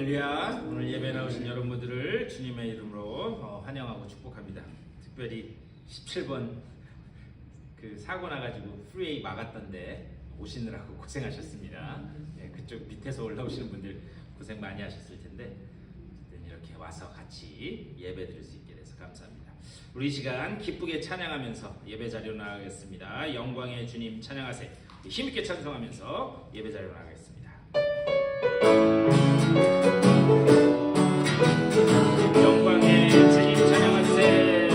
할렐루야. 오늘 예배 나오신 여러분들을 주님의 이름으로 환영하고 축복합니다. 특별히 17번 그 사고 나가지고 프리웨이 막았던데 오시느라고 고생하셨습니다. 네, 그쪽 밑에서 올라오시는 분들 고생 많이 하셨을 텐데 이렇게 와서 같이 예배 드릴 수 있게 돼서 감사합니다. 우리 시간 기쁘게 찬양하면서 예배 자리로 나가겠습니다. 영광의 주님 찬양하세. 힘있게 찬송하면서 예배 자리로 나가겠습니다. 영광의 주님 찬양하세.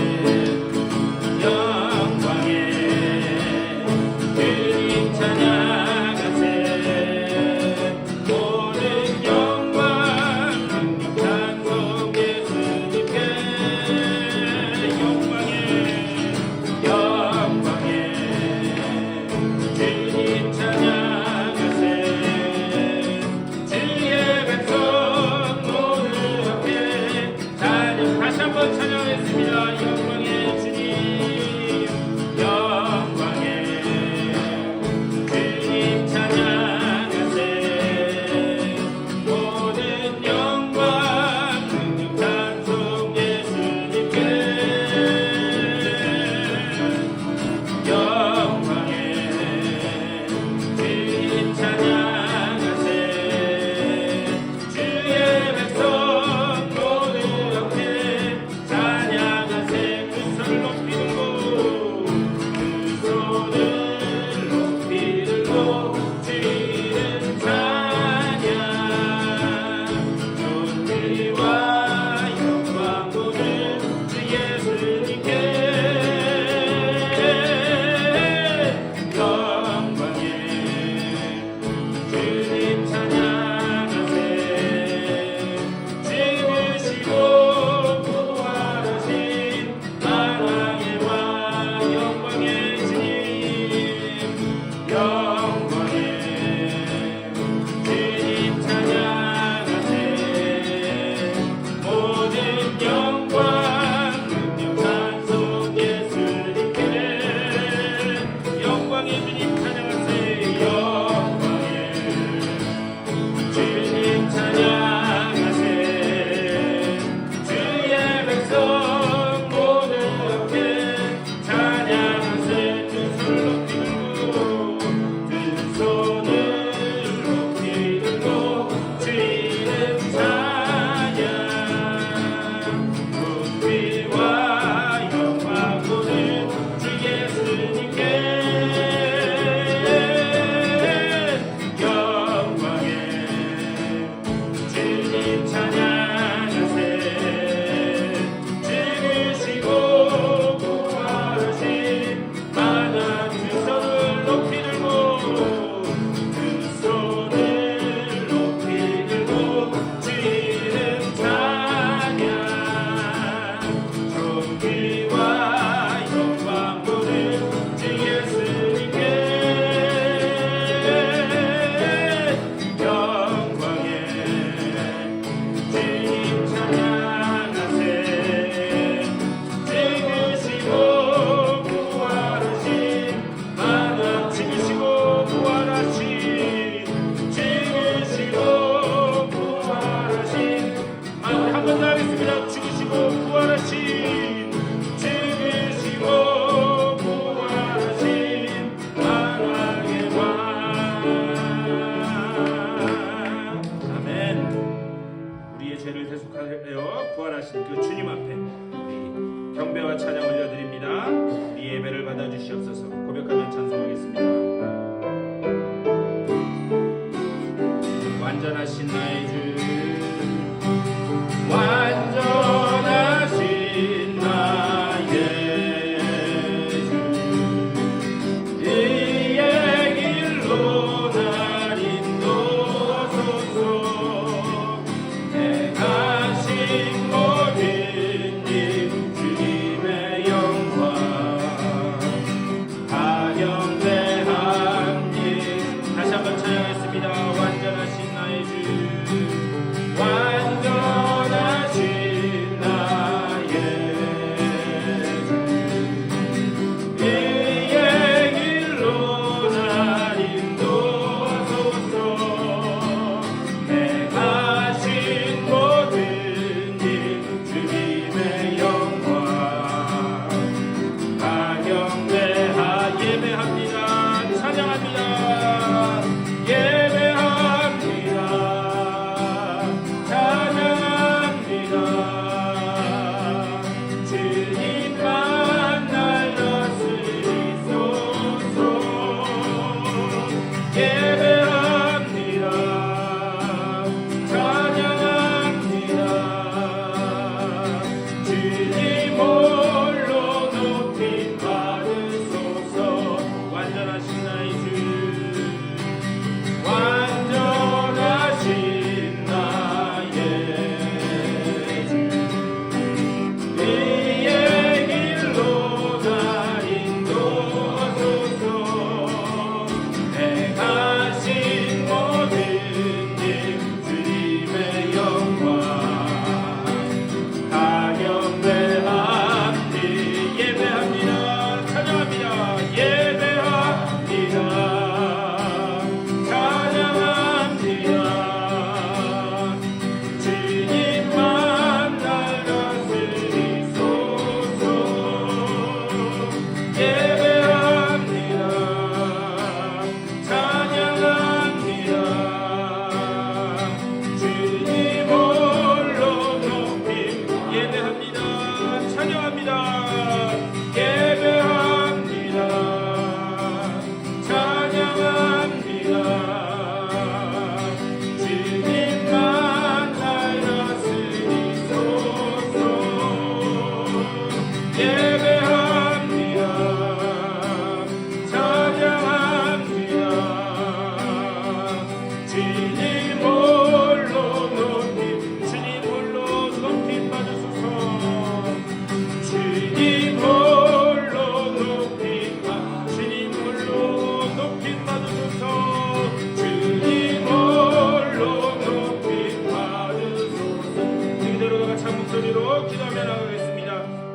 영광의 주님 찬양하세. 모든 영광 능력 찬송 예수님께. 영광의 주님 찬양하세. 주의 백성 모두 함께 다시 한번 찬양하겠습니다. 영광의 주님, 영광의 주님 찬양하세. 모든 영광 능력 찬송 예수님께. 영광의 주님 찬양하세. 주의 백성 모두 함께 찬양하세. 그 손을 높이 들고 그 손을 높이 들고 주는 찬양. 존귀와 영광 모든 주 예수님께. 영광의 주님 찬양하세. 지으시고 부활하신 만왕의 왕. 영광의 주님, 영광의 주님 찬양하세. 모든 영광 능력 찬송 예수님께. 영광의 주님 찬양하세. 영광의 주님 찬양하세. 주의 백성 모두 함께 찬양하세. 두 손을 높이 들고 주는 찬양. 존귀와 영광 모든 주 예수님께. 영광의 주님 찬양하세. 지으시고 부활하신 만왕. 두 손을 높이 들고 두 손을 높이 들고 주는 찬양. 존귀와 영광 모든 주 예수님께. 영광의 주님 찬양하세. 지으시고 부활하신 만왕. 지으시고 부활하신. 지으시고 부활하신 만왕. 한 번 더 하겠습니다. 지으시고 부활하신. 지으시고 부활하신 만왕의 왕. 아멘. 우리의 죄를 대속하여 부활하신 그 주님 앞에 우리 경배와 찬양 올려드립니다. 우리 예배를 받아주시옵소서. 고백하며 찬송하겠습니다. 완전하신 나의 주, 완전하신 나의 주, 의의 길로 날 인도소서. 행하신 모든 일 주님의 영광 하영대한 일. 다시 한번 찬양했습니다. 완전하신 나의 주,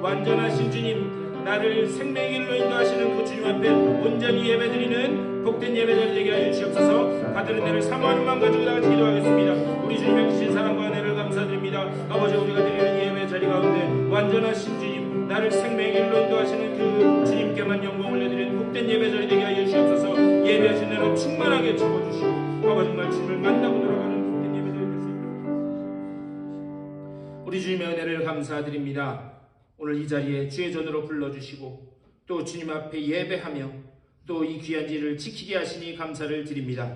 완전하신 주님, 나를 생명의 길로 인도하시는 그 주님 앞에 온전히 예배드리는 복된 예배자리 되게 하여 주시옵소서. 다들은 내를 사모하는 마음 가지고 나같이 기도하겠습니다. 우리 주님의 크신 사랑과 은혜를 감사드립니다. 아버지, 우리가 드리는 예배 자리 가운데 완전하신 주님, 나를 생명의 길로 인도하시는 그 주님께만 영광 올려드리는 복된 예배 자리 되게 하여 주시옵소서. 예배하신 대로 충만하게 채워주시고 아버지 정말 주님을 만나고 돌아가는 복된 예배 자리 될 수 있도록 우리 주님의 은혜를 감사드립니다. 오늘 이 자리에 주의 전으로 불러주시고 또 주님 앞에 예배하며 또 이 귀한 일을 지키게 하시니 감사를 드립니다.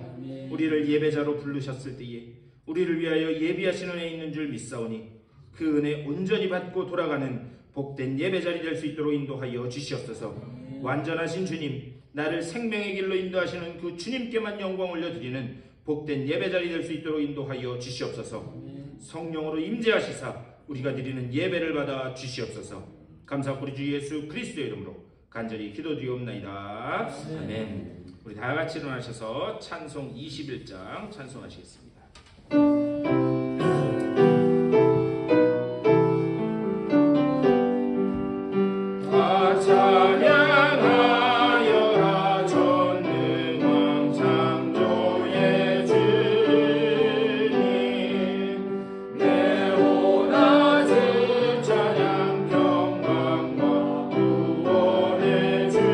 우리를 예배자로 부르셨을 때에 우리를 위하여 예비하신 은혜 있는 줄 믿사오니 그 은혜 온전히 받고 돌아가는 복된 예배자리 될 수 있도록 인도하여 주시옵소서. 완전하신 주님, 나를 생명의 길로 인도하시는 그 주님께만 영광 올려드리는 복된 예배자리 될 수 있도록 인도하여 주시옵소서. 성령으로 임재하시사 우리가 드리는 예배를 받아 주시옵소서. 감사하고 우리 주 예수 그리스도의 이름으로 간절히 기도드리옵나이다. 아멘. 우리 다 같이 일어나셔서 찬송 21장 찬송하시겠습니다. 다 찬양하여라 전능왕 창조의 주님, 내 오낮을 찬양 평강과 구원의 주님,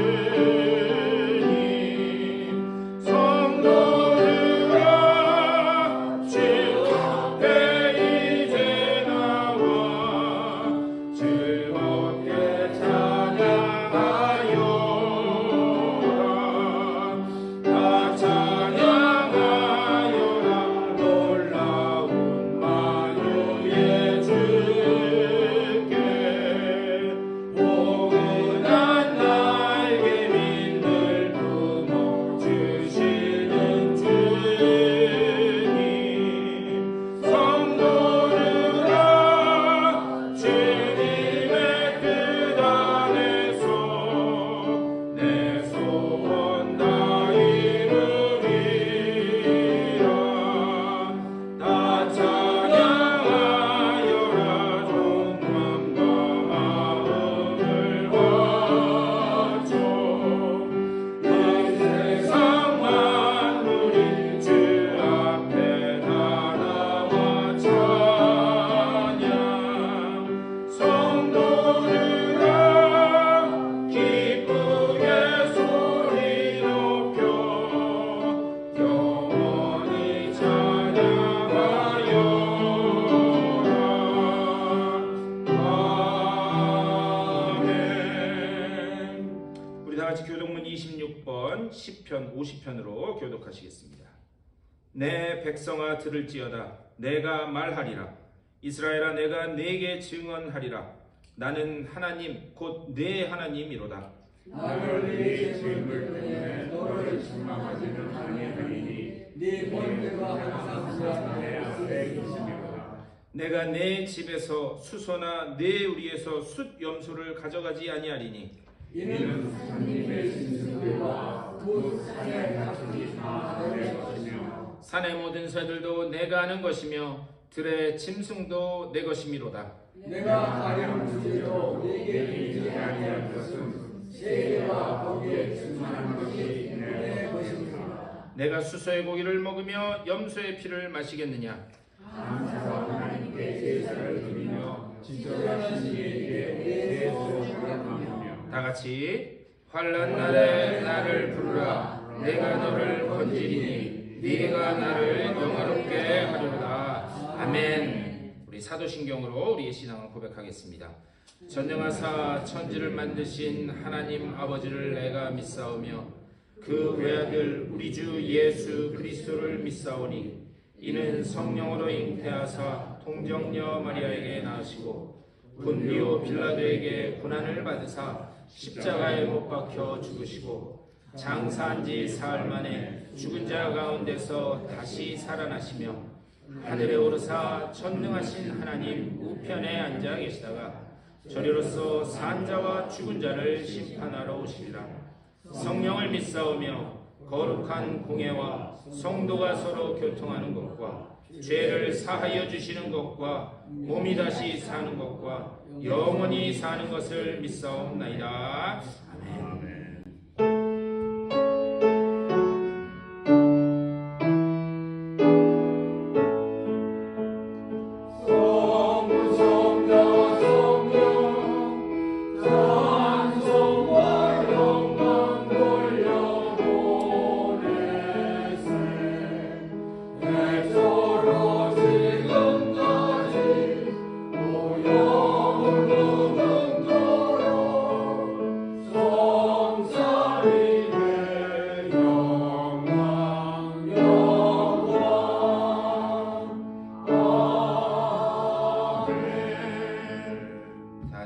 성도들아 주 앞에 이제 나와 즐겁게 찬양하여라. 다 찬양하여라 놀라운 만유의 주께, 포근한 날개 민들 품어주시는 주님, 성도들아 주님의 뜻 안에서 내 소원 다 이루리라. 다 찬양하여라 정맘과 마음을 바쳐. 이 세상 만물이 주 앞에 다 나와 찬양. 성도들아 기쁘게 소리 높여 영원히 찬양하여라. 아멘. 우리 다 같이 교독문 26번 시편 50편으로 교독하시겠습니다. 내 백성아 들을지어다. 내가 말하리라. 이스라엘아 내가 네게 증언하리라. 나는 하나님 곧 내 하나님이로다. 나를 네 죄물 때문에 너를 책망하지는 아니하리니 네 번뇌가 항상 내 앞에 있으리로다. 내가 내 집에서 수소나 내 우리에서 숫 염소를 가져가지 아니하리니 이는 하나님의 신수들과 곧 산에 갇힌 다 너의 것이며 산의 모든 새들도 내가 아는 것이며 들의 짐승도 내 것이미로다. 내가 가령 주제도 네게 이르지 아니할 것은 세계와 거기에 충만한 것이 내 것입니다. 내가 수소의 고기를 먹으며 염소의 피를 마시겠느냐. 감사와 하나님께 제사를 드리며 지적하신 이에게 내 소원을 감하며 다 같이 환난 날에 나를 부르라. 내가 너를 건지리니 네가 나를 영화롭게 하리로다. 아멘. 우리 사도신경으로 우리의 신앙을 고백하겠습니다. 전능하사 천지를 만드신 하나님 아버지를 내가 믿사오며 그 외아들 우리 주 예수 그리스도를 믿사오니 이는 성령으로 잉태하사 동정녀 마리아에게 낳으시고 본디오 빌라도에게 고난을 받으사 십자가에 못 박혀 죽으시고 장사한 지 사흘 만에 죽은 자 가운데서 다시 살아나시며 하늘에 오르사 전능하신 하나님 우편에 앉아 계시다가 저리로서 산 자와 죽은 자를 심판하러 오시리라. 성령을 믿사오며 거룩한 공회와 성도가 서로 교통하는 것과 죄를 사하여 주시는 것과 몸이 다시 사는 것과 영원히 사는 것을 믿사옵나이다. 아멘.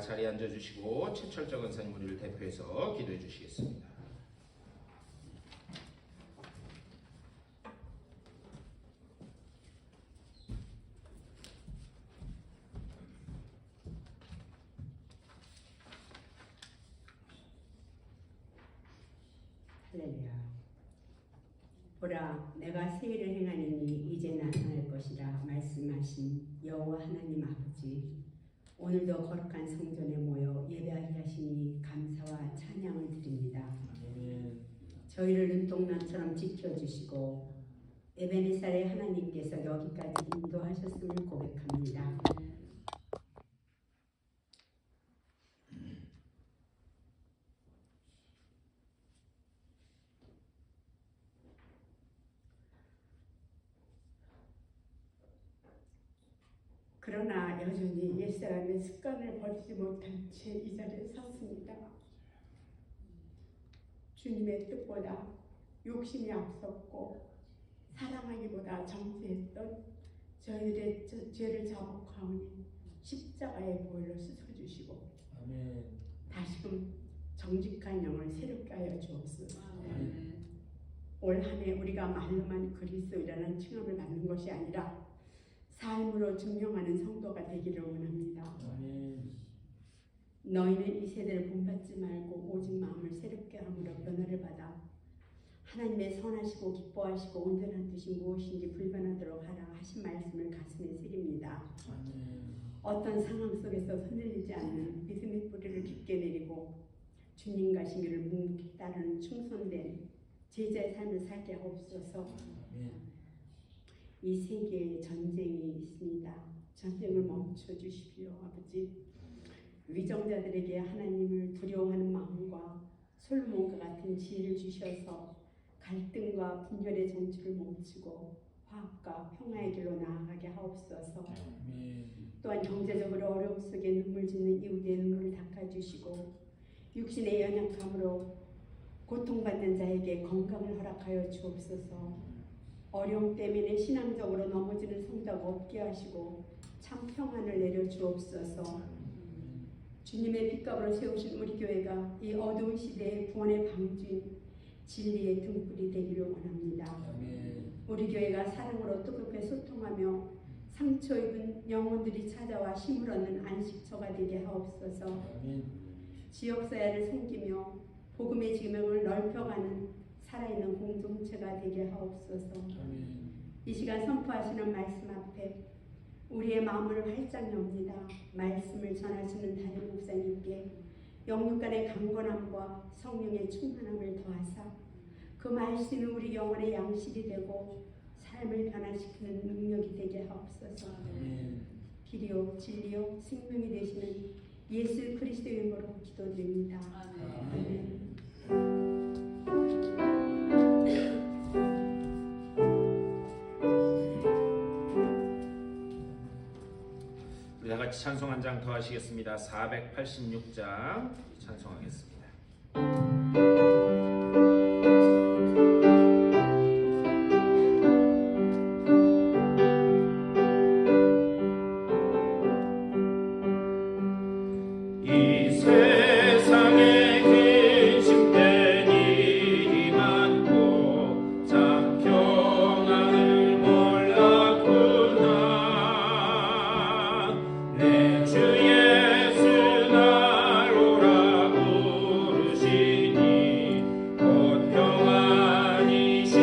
자리에 앉아주시고 최철정 권사님 우리를 대표해서 기도해 주시겠습니다. 할렐루야. 보라, 내가 새 일을 행하리니 이제 나타날 것이라 말씀하신 여호와 하나님 아버지, 오늘도 거룩한 성전에 모여 예배하게 하시니 감사와 찬양을 드립니다. 저희를 눈동난처럼 지켜주시고 에베네살의 하나님께서 여기까지 인도하셨음을 고백합니다. 그러나 여전히 옛사람의 습관을 버리지 못한 채 이 자리에 섰습니다. 주님의 뜻보다 욕심이 앞섰고 사랑하기보다 정죄했던 저희들의 죄를 자복하오니 십자가의 보혈로 씻어주시고 다시금 정직한 영을 새롭게 하여 주옵소서. 올 한 해 우리가 말로만 그리스도이라는 칭함을 받는 것이 아니라 삶으로 증명하는 성도가 되기를 원합니다. 너희는 이 세대를 본받지 말고 오직 마음을 새롭게 함으로 변화를 받아 하나님의 선하시고 기뻐하시고 온전한 뜻이 무엇인지 불변하도록 하라 하신 말씀을 가슴에 새깁니다. 어떤 상황 속에서 흔들리지 않는 믿음의 뿌리를 깊게 내리고 주님 가신 길을 묵묵히 따르는 충성된 제자의 삶을 살게 하옵소서. 이 세계에 전쟁이 있습니다. 전쟁을 멈춰 주십시오, 아버지. 위정자들에게 하나님을 두려워하는 마음과 솔로몬과 같은 지혜를 주셔서 갈등과 분열의 전투를 멈추고 화합과 평화의 길로 나아가게 하옵소서. 또한 경제적으로 어려움 속에 눈물 짓는 이웃의 눈물을 닦아주시고 육신의 연약함으로 고통받는 자에게 건강을 허락하여 주옵소서. 어려움 때문에 신앙적으로 넘어지는 성도가 없게 하시고 참 평안을 내려 주옵소서. 주님의 빛값으로 세우신 우리 교회가 이 어두운 시대의 구원의 방주인 진리의 등불이 되기를 원합니다. 우리 교회가 사랑으로 뜨겁게 소통하며 상처 입은 영혼들이 찾아와 힘을 얻는 안식처가 되게 하옵소서. 지역사회를 섬기며 복음의 지명을 넓혀가는 살아있는 공동체가 되게 하옵소서. 이 시간 선포하시는 말씀 앞에 우리의 마음을 활짝 엽니다. 말씀을 전하시는 담임 목사님께 영육간의 강건함과 성령의 충만함을 더하사 그 말씀이 우리 영혼의 양식이 되고 삶을 변화시키는 능력이 되게 하옵소서. 길이요 진리요 생명이 되시는 예수 그리스도의 이름으로 기도드립니다. 아멘. 우리 다 같이 찬송 한 장 더 하시겠습니다. 486장 찬송하겠습니다. 이 세상에 근심된 일이 많고 참 평안을 몰랐구나. 내 주 예수 날 오라 부르시니 곧 평안이시리로다.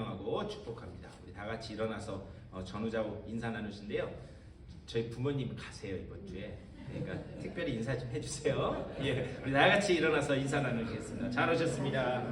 환영하고 축복합니다. 우리 다 같이 일어나서 전우자고 인사 나누신데요. 저희 부모님 가세요 이번 주에. 그러니까 특별히 인사 좀 해주세요. 예, 우리 다 같이 일어나서 인사 나누겠습니다. 잘 오셨습니다.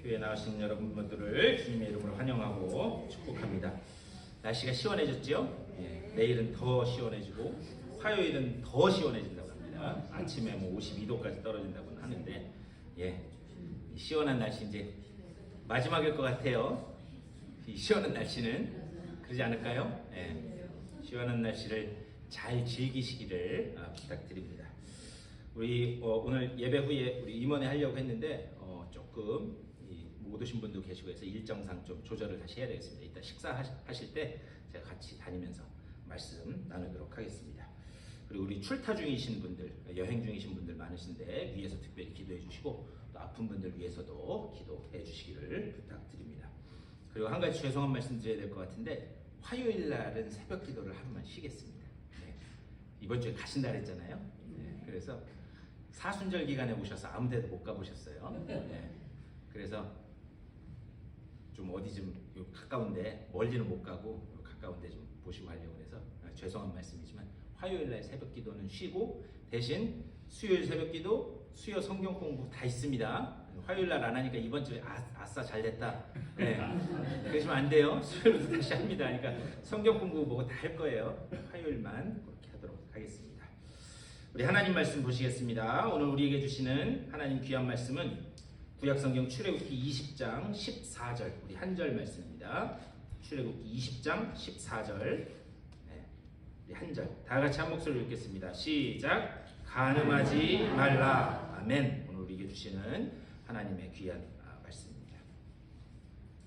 교회 나오신 여러분들을 주님의 이름으로 환영하고 축복합니다. 날씨가 시원해졌죠? 예, 내일은 더 시원해지고 화요일은 더 시원해진다고 합니다. 아침에 뭐 52도까지 떨어진다고 하는데 예, 이 시원한 날씨 이제 마지막일 것 같아요. 이 시원한 날씨는 그러지 않을까요? 예, 시원한 날씨를 잘 즐기시기를 부탁드립니다. 우리 오늘 예배 후에 우리 임원회 하려고 했는데 조금 못 오신 분도 계시고 해서 일정상 좀 조절을 다시 해야 되겠습니다. 이따 식사하실 때 제가 같이 다니면서 말씀 나누도록 하겠습니다. 그리고 우리 출타 중이신 분들, 여행 중이신 분들 많으신데 위에서 특별히 기도해 주시고 또 아픈 분들 위해서도 기도해 주시기를 부탁드립니다. 그리고 한 가지 죄송한 말씀 드려야 될 것 같은데 화요일 날은 새벽 기도를 하루만 쉬겠습니다. 네. 이번 주에 가신다 그랬잖아요. 네. 그래서 사순절 기간에 오셔서 아무 데도 못 가보셨어요. 네. 그래서 좀 어디 좀 가까운데 멀리는 못 가고 가까운데 좀 보시고 하려고 해서 죄송한 말씀이지만 화요일 날 새벽 기도는 쉬고 대신 수요일 새벽 기도, 수요 성경 공부 다 있습니다. 화요일 날 안 하니까 이번 주에 아싸 잘 됐다. 네. 그러시면 안 돼요. 수요일부터 다시 합니다. 그러니까 성경 공부 뭐고 다 할 거예요. 화요일만 그렇게 하도록 하겠습니다. 우리 하나님 말씀 보시겠습니다. 오늘 우리에게 주시는 하나님 귀한 말씀은 구약성경 출애굽기 20장 14절 우리 한 절 말씀입니다. 출애굽기 20장 14절 네, 우리 한 절 다 같이 한 목소리로 읽겠습니다. 시작. 간음하지 말라. 아멘. 오늘 우리에게 주시는 하나님의 귀한 말씀입니다.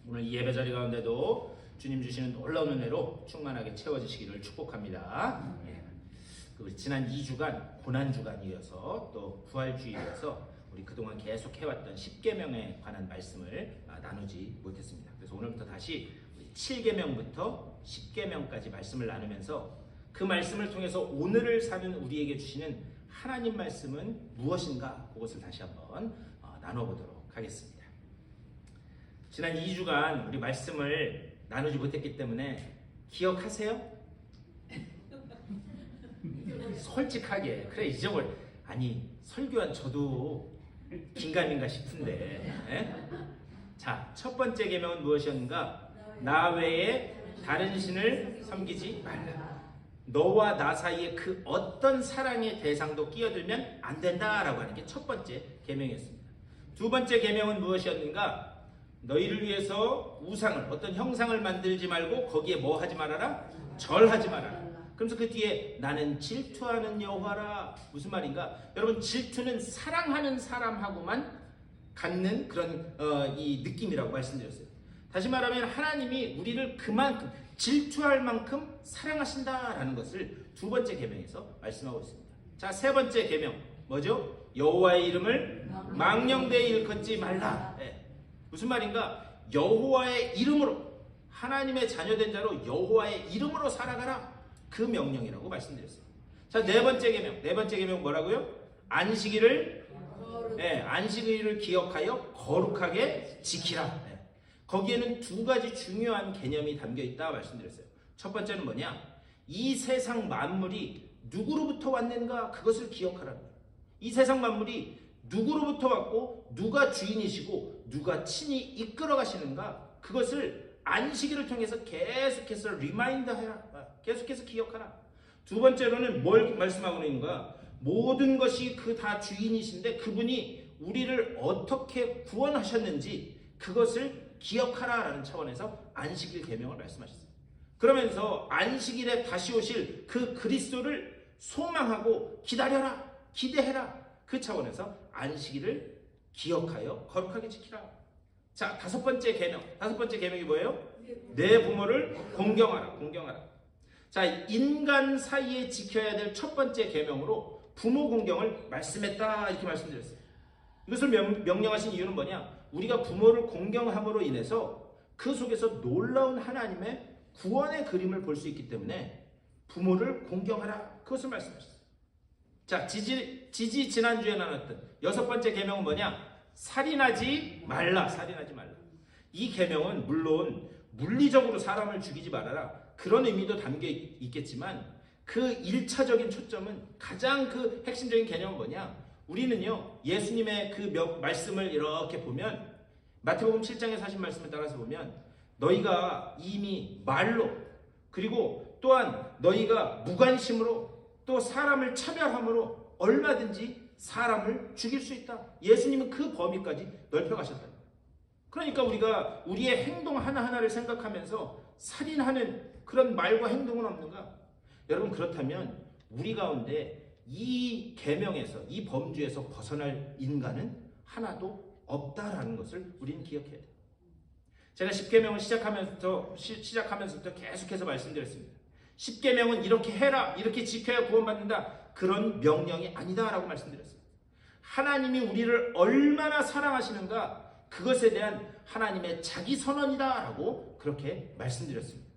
오늘 이 예배 자리 가운데도 주님 주시는 놀라운 은혜로 충만하게 채워지시기를 축복합니다. 예. 우리 지난 2주간 고난주간이어서 또 부활주일이어서 우리 그동안 계속 해왔던 10계명에 관한 말씀을 나누지 못했습니다. 그래서 오늘부터 다시 7계명부터 10계명까지 말씀을 나누면서 그 말씀을 통해서 오늘을 사는 우리에게 주시는 하나님 말씀은 무엇인가 그것을 다시 한번 나눠보도록 하겠습니다. 지난 2주간 우리 말씀을 나누지 못했기 때문에 기억하세요? 솔직하게 그래 잊어버려. 아니 설교한 저도 긴가민가 싶은데 자, 첫 번째 계명은 무엇이었는가? 나 외에 다른 신을 섬기지 말라. 너와 나 사이에 그 어떤 사랑의 대상도 끼어들면 안 된다라고 하는 게 첫 번째 계명이었습니다. 두 번째 계명은 무엇이었는가? 너희를 위해서 우상을 어떤 형상을 만들지 말고 거기에 뭐 하지 말아라? 절하지 말아라. 그러면서 그 뒤에 나는 질투하는 여호와라. 무슨 말인가? 여러분 질투는 사랑하는 사람하고만 갖는 그런 이 느낌이라고 말씀드렸어요. 다시 말하면 하나님이 우리를 그만큼 질투할 만큼 사랑하신다라는 것을 두 번째 계명에서 말씀하고 있습니다. 자, 세 번째 계명 뭐죠? 여호와의 이름을 망령되이 일컫지 말라. 네. 무슨 말인가? 여호와의 이름으로, 하나님의 자녀된 자로 여호와의 이름으로 살아가라, 그 명령이라고 말씀드렸어요. 자, 네 번째 계명 뭐라고요? 안식일을 안식일을 기억하여 거룩하게 지키라. 거기에는 두 가지 중요한 개념이 담겨 있다 말씀드렸어요. 첫 번째는 뭐냐? 이 세상 만물이 누구로부터 왔는가, 그것을 기억하라는 거예요. 이 세상 만물이 누구로부터 왔고 누가 주인이시고 누가 친히 이끌어 가시는가, 그것을 안식일을 통해서 계속해서 리마인드하라, 계속해서 기억하라. 두 번째로는 뭘 말씀하고 있는가? 모든 것이 그 다 주인이신데 그분이 우리를 어떻게 구원하셨는지 그것을 기억하라라는 차원에서 안식일 계명을 말씀하셨어요. 그러면서 안식일에 다시 오실 그 그리스도를 소망하고 기다려라, 기대해라, 그 차원에서 안식일을 기억하여 거룩하게 지키라. 자, 다섯 번째 계명이 뭐예요? 내 부모를 공경하라. 자, 인간 사이에 지켜야 될 첫 번째 계명으로 부모 공경을 말씀했다, 이렇게 말씀드렸어요. 이것을 명령하신 이유는 뭐냐? 우리가 부모를 공경함으로 인해서 그 속에서 놀라운 하나님의 구원의 그림을 볼 수 있기 때문에 부모를 공경하라, 그것을 말씀하셨어요. 자, 지난주에 나눴던 여섯 번째 계명은 뭐냐? 살인하지 말라. 이 계명은 물론 물리적으로 사람을 죽이지 말아라, 그런 의미도 담겨 있겠지만 그 1차적인 초점은, 가장 그 핵심적인 개념은 뭐냐? 우리는요, 예수님의 그 말씀을 이렇게 보면, 마태복음 7장에 하신 말씀을 따라서 보면, 너희가 이미 말로, 그리고 또한 너희가 무관심으로, 또 사람을 차별함으로 얼마든지 사람을 죽일 수 있다. 예수님은 그 범위까지 넓혀가셨다. 그러니까 우리가 우리의 행동 하나하나를 생각하면서 살인하는 그런 말과 행동은 없는가? 여러분, 그렇다면 우리 가운데 이 계명에서, 이 범주에서 벗어날 인간은 하나도 없다라는 것을 우리는 기억해야 돼요. 제가 10계명을 시작하면서부터 계속해서 말씀드렸습니다. 10계명은 이렇게 해라, 이렇게 지켜야 구원받는다, 그런 명령이 아니다라고 말씀드렸어요. 하나님이 우리를 얼마나 사랑하시는가, 그것에 대한 하나님의 자기 선언이다라고 그렇게 말씀드렸습니다.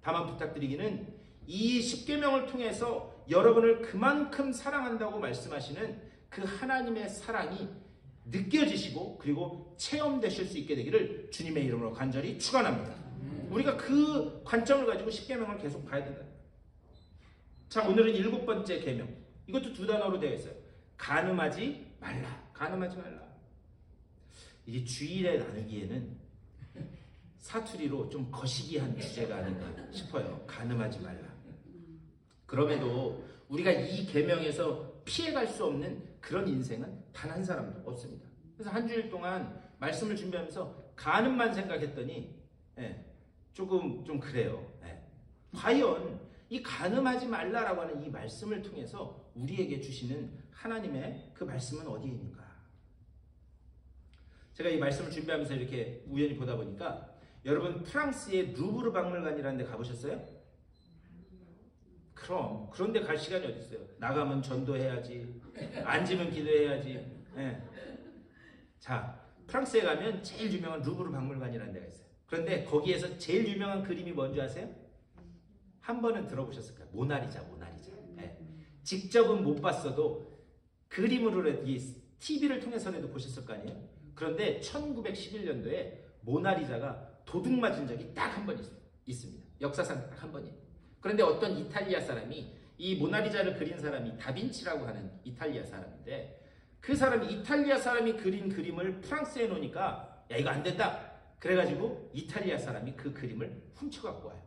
다만 부탁드리기는, 이 10계명을 통해서 여러분을 그만큼 사랑한다고 말씀하시는 그 하나님의 사랑이 느껴지시고 그리고 체험되실 수 있게 되기를 주님의 이름으로 간절히 축원합니다. 우리가 그 관점을 가지고 10계명을 계속 봐야 된다. 자, 오늘은 7번째 계명. 이것도 두 단어로 되어 있어요. 간음하지 말라. 이게 주일에 나누기에는 사투리로 좀 거시기한 주제가 아닌가 싶어요. 간음하지 말라. 그럼에도 우리가 이 계명에서 피해갈 수 없는 그런 인생은 단 한 사람도 없습니다. 그래서 한 주일 동안 말씀을 준비하면서 간음만 생각했더니 조금 좀 그래요. 과연 이 간음하지 말라라고 하는 이 말씀을 통해서 우리에게 주시는 하나님의 그 말씀은 어디에 있는가? 제가 이 말씀을 준비하면서 이렇게 우연히 보다 보니까, 여러분 프랑스의 루브르 박물관이라는 데 가보셨어요? 그럼 그런데 갈 시간이 어디 있어요? 나가면 전도해야지, 앉으면 기도해야지. 자, 프랑스에 가면 제일 유명한 루브르 박물관이라는 데가 있어요. 그런데 거기에서 제일 유명한 그림이 뭔지 아세요? 한 번은 들어보셨을 거예요. 모나리자. 직접은 못 봤어도 그림으로 TV를 통해서라도 보셨을 거 아니에요? 그런데 1911년도에 모나리자가 도둑 맞은 적이 딱 한 번 있습니다. 역사상 딱 한 번이에요. 그런데 어떤 이탈리아 사람이, 이 모나리자를 그린 사람이 다빈치라고 하는 이탈리아 사람인데, 그 사람이, 이탈리아 사람이 그린 그림을 프랑스에 놓으니까 야, 이거 안 된다. 그래가지고 이탈리아 사람이 그 그림을 훔쳐갖고 와요.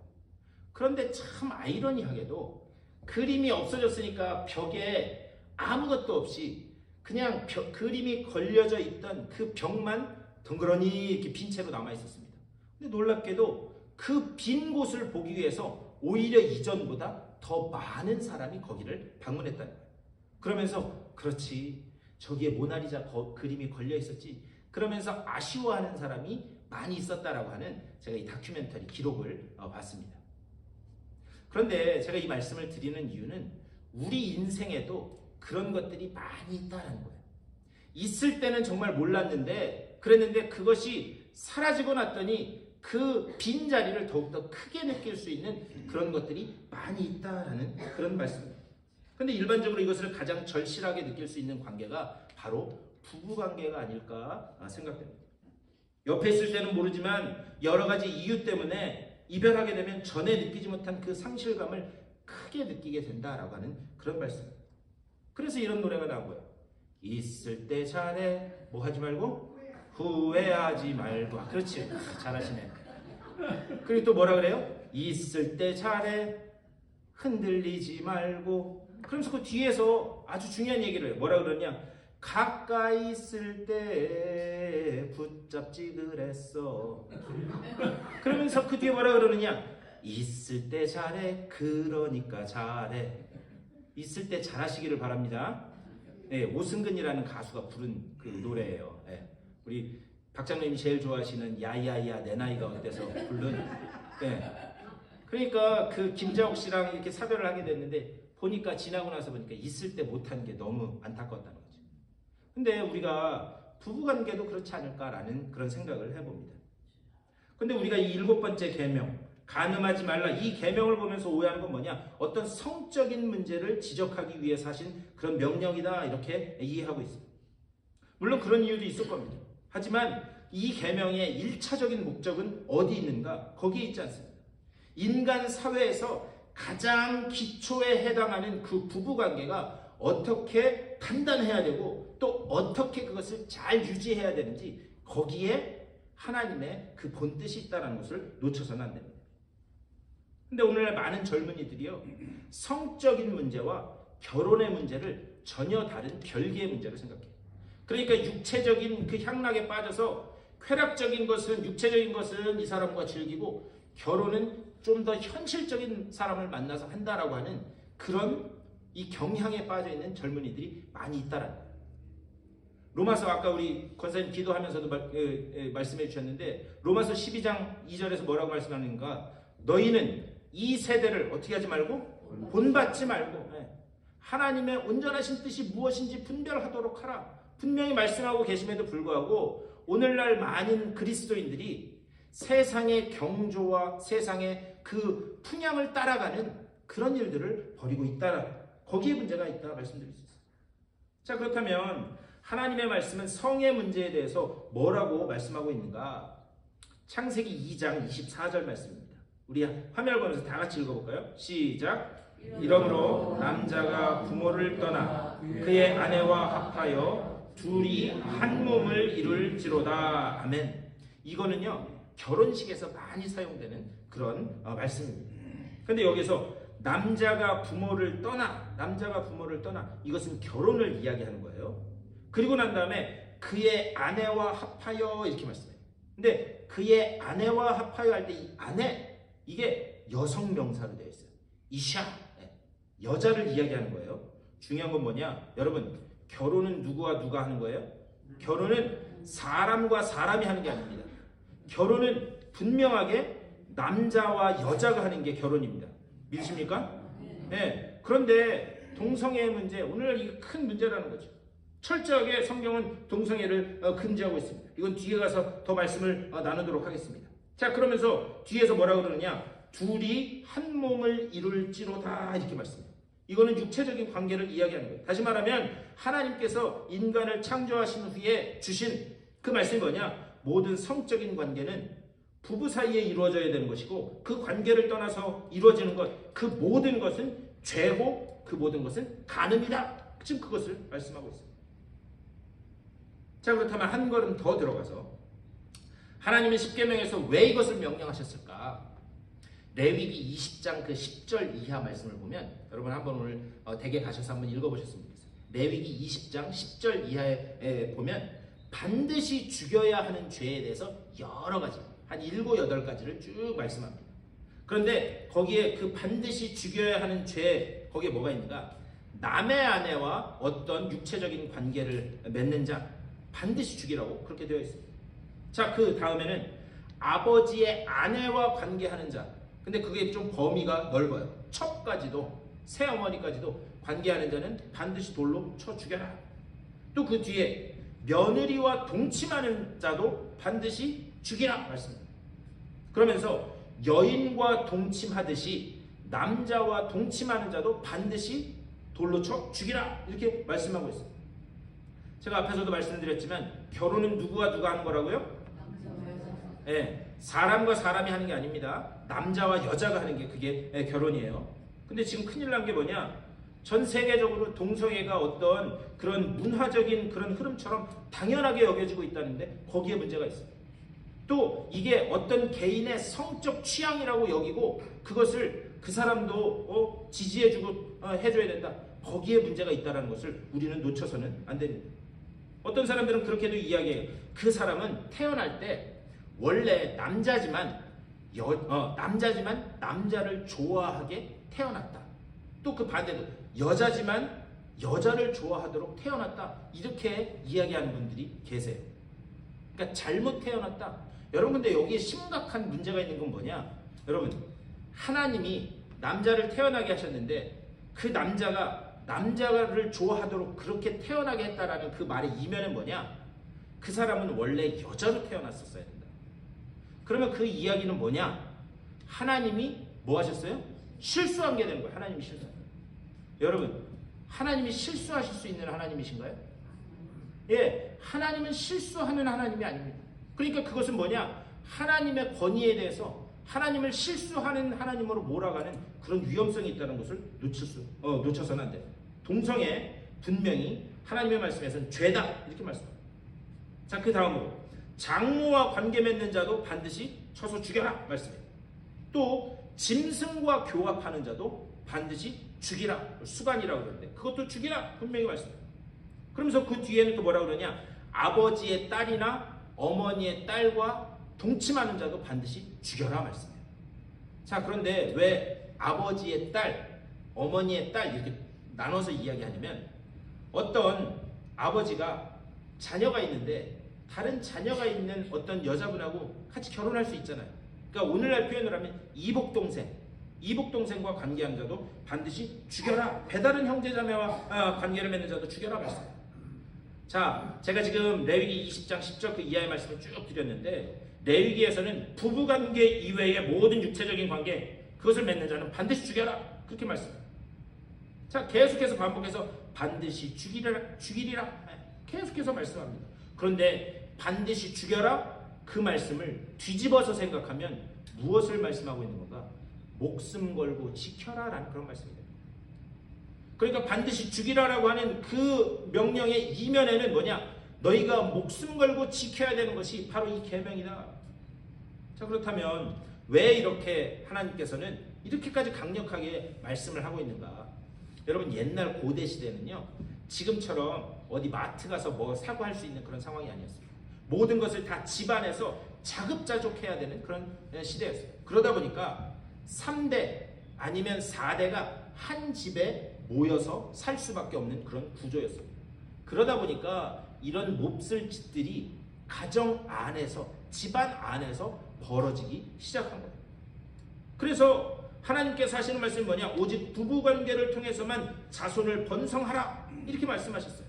그런데 참 아이러니하게도 그림이 없어졌으니까 벽에 아무것도 없이 그냥 그림이 걸려져 있던 그 벽만 덩그러니 이렇게 빈 채로 남아 있었습니다. 근데 놀랍게도 그 빈 곳을 보기 위해서 오히려 이전보다 더 많은 사람이 거기를 방문했다는 거예요. 그러면서 그렇지, 저기에 모나리자 그림이 걸려 있었지, 그러면서 아쉬워하는 사람이 많이 있었다라고 하는, 제가 이 다큐멘터리 기록을 봤습니다. 그런데 제가 이 말씀을 드리는 이유는 우리 인생에도 그런 것들이 많이 있다는 거예요. 있을 때는 정말 몰랐는데 그랬는데 그것이 사라지고 났더니 그 빈자리를 더욱더 크게 느낄 수 있는 그런 것들이 많이 있다라는 그런 말씀입니다. 그런데 일반적으로 이것을 가장 절실하게 느낄 수 있는 관계가 바로 부부관계가 아닐까 생각됩니다. 옆에 있을 때는 모르지만 여러 가지 이유 때문에 이별하게 되면 전에 느끼지 못한 그 상실감을 크게 느끼게 된다라고 하는 그런 말씀입니다. 그래서 이런 노래가 나오고요. 있을 때 잘해 뭐 하지 말고 후회하지 말고. 그렇지, 잘하시네. 그리고 또 뭐라 그래요? 있을 때 잘해 흔들리지 말고. 그러면서 그 뒤에서 아주 중요한 얘기를 해요. 뭐라 그러냐? 가까이 있을 때 붙잡지 그랬어. 그러면서 그 뒤에 뭐라 그러느냐? 있을 때 잘해 그러니까 잘해. 있을 때 잘하시기를 바랍니다. 네, 오승근이라는 가수가 부른 그 노래예요. 네, 우리 박장님이 제일 좋아하시는 야야야 내 나이가 어때서 부른. 네. 그러니까 그 김자옥 씨랑 이렇게 사별을 하게 됐는데 보니까 지나고 나서 보니까 있을 때 못한 게 너무 안타까웠다는 거죠. 근데 우리가 부부관계도 그렇지 않을까라는 그런 생각을 해봅니다. 근데 우리가 이 7번째 계명 간음하지 말라 이 계명을 보면서 오해하는 건 뭐냐? 어떤 성적인 문제를 지적하기 위해서 하신 그런 명령이다 이렇게 이해하고 있습니다. 물론 그런 이유도 있을 겁니다. 하지만 이 계명의 1차적인 목적은 어디 있는가? 거기에 있지 않습니다. 인간 사회에서 가장 기초에 해당하는 그 부부관계가 어떻게 단단해야 되고 또 어떻게 그것을 잘 유지해야 되는지 거기에 하나님의 그 본뜻이 있다는 것을 놓쳐서는 안 됩니다. 근데 오늘날 많은 젊은이들이요, 성적인 문제와 결혼의 문제를 전혀 다른 별개의 문제로 생각해요. 그러니까 육체적인 그 향락에 빠져서 쾌락적인 것은, 육체적인 것은 이 사람과 즐기고 결혼은 좀 더 현실적인 사람을 만나서 한다라고 하는 그런 이 경향에 빠져 있는 젊은이들이 많이 있다라는 거예요. 로마서 아까 우리 권사님 기도하면서도 말씀해 주셨는데 로마서 12장 2절에서 뭐라고 말씀하는가? 너희는 이 세대를 어떻게 하지 말고? 본받지 말고 하나님의 온전하신 뜻이 무엇인지 분별하도록 하라. 분명히 말씀하고 계심에도 불구하고 오늘날 많은 그리스도인들이 세상의 경조와 세상의 그 풍향을 따라가는 그런 일들을 벌이고 있다. 거기에 문제가 있다 말씀드릴 수 있습니다. 자, 그렇다면 하나님의 말씀은 성의 문제에 대해서 뭐라고 말씀하고 있는가? 창세기 2장 24절 말씀입니다. 우리 화면을 보면서 다 같이 읽어볼까요? 시작. 이러므로 남자가 부모를 떠나 그의 아내와 합하여 둘이 한 몸을 이룰지로다. 아멘. 이거는요 결혼식에서 많이 사용되는 그런 말씀입니다. 근데 여기서 남자가 부모를 떠나 이것은 결혼을 이야기하는 거예요. 그리고 난 다음에 그의 아내와 합하여 이렇게 말씀해요. 근데 그의 아내와 합하여 할 때 이 아내 이게 여성 명사로 되어 있어요. 이샤 여자를 이야기하는 거예요. 중요한 건 뭐냐? 여러분 결혼은 누구와 누가 하는 거예요? 결혼은 사람과 사람이 하는 게 아닙니다. 결혼은 분명하게 남자와 여자가 하는 게 결혼입니다. 믿으십니까? 네. 그런데 동성애의 문제, 오늘날 이게 큰 문제라는 거죠. 철저하게 성경은 동성애를 금지하고 있습니다. 이건 뒤에 가서 더 말씀을 나누도록 하겠습니다. 자, 그러면서 뒤에서 뭐라고 그러느냐? 둘이 한 몸을 이룰지로다 이렇게 말씀해요. 이거는 육체적인 관계를 이야기하는 거예요. 다시 말하면 하나님께서 인간을 창조하신 후에 주신 그 말씀이 뭐냐? 모든 성적인 관계는 부부 사이에 이루어져야 되는 것이고 그 관계를 떠나서 이루어지는 것, 그 모든 것은 죄고 그 모든 것은 간음이다. 지금 그것을 말씀하고 있습니다. 자, 그렇다면 한 걸음 더 들어가서 하나님의 십계명에서 왜 이것을 명령하셨을까? 레위기 20장 그 10절 이하 말씀을 보면 여러분 한번 오늘 댁에 가셔서 한번 읽어보셨으면 좋겠어요. 레위기 20장 10절 이하에 보면 반드시 죽여야 하는 죄에 대해서 여러 가지 한 7, 8가지를 쭉 말씀합니다. 그런데 거기에 그 반드시 죽여야 하는 죄 거기에 뭐가 있는가? 남의 아내와 어떤 육체적인 관계를 맺는 자 반드시 죽이라고 그렇게 되어 있습니다. 자, 그 다음에는 아버지의 아내와 관계하는 자 근데 그게 좀 범위가 넓어요. 첩까지도, 새어머니까지도 관계하는 자는 반드시 돌로 쳐 죽여라. 또 그 뒤에 며느리와 동침하는 자도 반드시 죽이라 말씀입니다. 그러면서 여인과 동침하듯이 남자와 동침하는 자도 반드시 돌로 쳐 죽이라 이렇게 말씀하고 있어요. 제가 앞에서도 말씀드렸지만 결혼은 누가 하는 거라고요? 예, 사람과 사람이 하는 게 아닙니다. 남자와 여자가 하는 게 그게 결혼이에요. 근데 지금 큰일 난 게 뭐냐? 전 세계적으로 동성애가 어떤 그런 문화적인 그런 흐름처럼 당연하게 여겨지고 있다는데 거기에 문제가 있어요. 또 이게 어떤 개인의 성적 취향이라고 여기고 그것을 그 사람도 지지해주고 해줘야 된다. 거기에 문제가 있다는 것을 우리는 놓쳐서는 안 됩니다. 어떤 사람들은 그렇게도 이야기해요. 그 사람은 태어날 때 원래 남자지만 남자를 좋아하게 태어났다. 또 그 반대도 여자지만 여자를 좋아하도록 태어났다. 이렇게 이야기하는 분들이 계세요. 그러니까 잘못 태어났다. 여러분 근데 여기에 심각한 문제가 있는 건 뭐냐? 여러분 하나님이 남자를 태어나게 하셨는데 그 남자가 남자를 좋아하도록 그렇게 태어나게 했다라는 그 말의 이면은 뭐냐? 그 사람은 원래 여자로 태어났었어야 된다. 그러면 그 이야기는 뭐냐? 하나님이 뭐 하셨어요? 실수한 게 되는 거예요. 하나님이 실수한 거예요. 여러분 하나님이 실수하실 수 있는 하나님이신가요? 예, 하나님은 실수하는 하나님이 아닙니다. 그러니까 그것은 뭐냐? 하나님의 권위에 대해서 하나님을 실수하는 하나님으로 몰아가는 그런 위험성이 있다는 것을 놓쳐서는 안 돼요. 동성애 분명히 하나님의 말씀에서는 죄다 이렇게 말씀합니다. 자, 그 다음으로 장모와 관계 맺는 자도 반드시 쳐서 죽여라 말씀해요. 또 짐승과 교합하는 자도 반드시 죽이라. 수간이라고 그러는데 그것도 죽이라 분명히 말씀해요. 그러면서 그 뒤에는 또 뭐라고 그러냐? 아버지의 딸이나 어머니의 딸과 동침하는 자도 반드시 죽여라 말씀해요. 자, 그런데 왜 아버지의 딸, 어머니의 딸 이렇게 나눠서 이야기하냐면 어떤 아버지가 자녀가 있는데 다른 자녀가 있는 어떤 여자분하고 같이 결혼할 수 있잖아요. 그러니까 오늘날 표현을 하면 이복동생과 관계한 자도 반드시 죽여라. 배다른 형제자매와 관계를 맺는 자도 죽여라 말씀해요. 자, 제가 지금 레위기 20장 10절 그 이하의 말씀을 쭉 드렸는데 레위기에서는 부부관계 이외의 모든 육체적인 관계 그것을 맺는 자는 반드시 죽여라 그렇게 말씀해요. 자, 계속해서 반복해서 반드시 죽이리라 계속해서 말씀합니다. 그런데 반드시 죽여라 그 말씀을 뒤집어서 생각하면 무엇을 말씀하고 있는 건가? 목숨 걸고 지켜라 라는 그런 말씀입니다. 그러니까 반드시 죽이라라고 하는 그 명령의 이면에는 뭐냐? 너희가 목숨 걸고 지켜야 되는 것이 바로 이 계명이다. 자, 그렇다면 왜 이렇게 하나님께서는 이렇게까지 강력하게 말씀을 하고 있는가? 여러분 옛날 고대 시대는요 지금처럼 어디 마트 가서 뭐 사고 할 수 있는 그런 상황이 아니었어요. 모든 것을 다 집안에서 자급자족해야 되는 그런 시대였어요. 그러다 보니까 3대 아니면 4대가 한 집에 모여서 살 수밖에 없는 그런 구조였어요. 그러다 보니까 이런 몹쓸 짓들이 가정 안에서 집안 안에서 벌어지기 시작한 거예요. 그래서 하나님께서 하시는 말씀이 뭐냐? 오직 부부관계를 통해서만 자손을 번성하라 이렇게 말씀하셨어요.